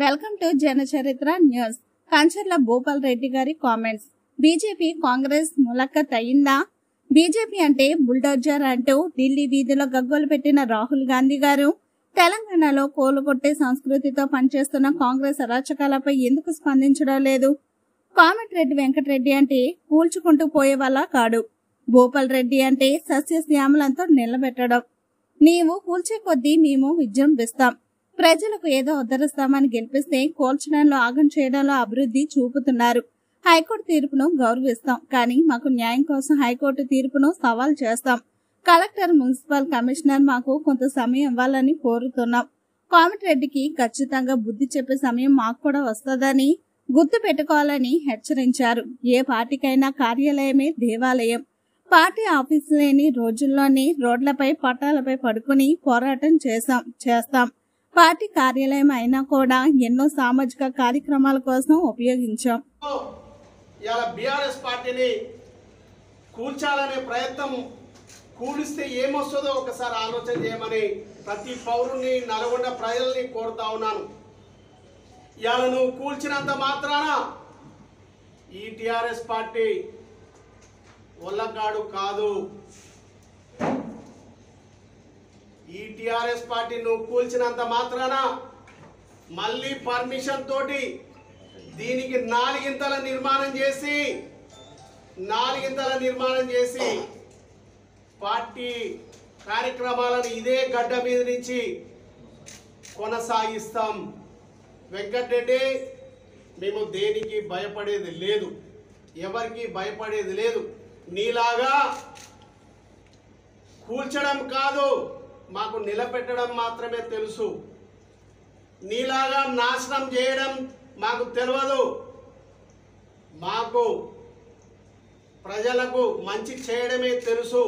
Welcome to Janacharitra news. Kancharla Bhupal Reddy గారి comments. BJP Congress ములక్కత్ అయిందా? BJP అంటే బుల్డోజర్ అంటూ ఢిల్లీ వీధిలో గగ్గోలు పెట్టిన రాహుల్ గాంధీ గారు తెలంగాణలో కోలుకొట్టే సంస్కృతితో పనిచేస్తున్న కాంగ్రెస్ అరాచకాలపై ఎందుకు స్పందించడం లేదు? కోమటిరెడ్డి వెంకటరెడ్డి అంటే కూల్చుకుంటూ పోయే వాళ్ళ కాడు. భూపాల్ రెడ్డి అంటే సస్యశ్యామలంతో నిలబెట్టడం. నీవు కూల్చే కొద్దీ మేము విజృంభిస్తాం. ప్రజలకు ఏదో ఉద్ధరిస్తామని గెలిపిస్తే కూల్చడంలో ఆగం చేయడంలో అభివృద్ధి చూపుతున్నారు. హైకోర్టు తీర్పును గౌరవిస్తాం, కానీ మాకు న్యాయం కోసం హైకోర్టు తీర్పును సవాల్ చేస్తాం. కలెక్టర్, మున్సిపల్ కమిషనర్ మాకు కొంత సమయం ఇవ్వాలని కోరుతున్నాం. కోమటిరెడ్డికి ఖచ్చితంగా బుద్ధి చెప్పే సమయం మాకు కూడా వస్తుందని గుర్తు పెట్టుకోవాలని హెచ్చరించారు. ఏ పార్టీకైనా కార్యాలయమే దేవాలయం. పార్టీ ఆఫీసు లేని రోజుల్లోనే రోడ్లపై పట్టాలపై పడుకుని పోరాటం చేస్తాం. పార్టీ కార్యాలయం అయినా కూడా ఎన్నో సామాజిక కార్యక్రమాల కోసం ఉపయోగించాం. బీఆర్ఎస్ పార్టీని కూల్చాలనే ప్రయత్నం, కూలిస్తే ఏమొస్తుందో ఒకసారి ఆలోచన చేయమని ప్రతి పౌరుని, నల్గొండ ప్రజల్ని కోరుతా ఉన్నాను. ఇవాళ నువ్వు కూల్చినంత మాత్రాన ఈ టీఆర్ఎస్ పార్టీ ఒళ్ళగాడు కాదు. ఈ టీఆర్ఎస్ పార్టీ నువ్వు కూల్చినంత మాత్రాన మళ్ళీ పర్మిషన్ తోటి దీనికి నాలుగింతల నిర్మాణం చేసి పార్టీ కార్యక్రమాలను ఇదే గడ్డ మీద నుంచి కొనసాగిస్తాం. వెంకటరెడ్డి, మేము దేనికి భయపడేది లేదు, ఎవరికి భయపడేది లేదు. నీలాగా కూల్చడం కాదు, మాకు నిలబెట్టడం మాత్రమే తెలుసు. నీలాగా నాశనం చేయడం మాకు తెలియదు. మాకు ప్రజలకు మంచి చేయడమే తెలుసు.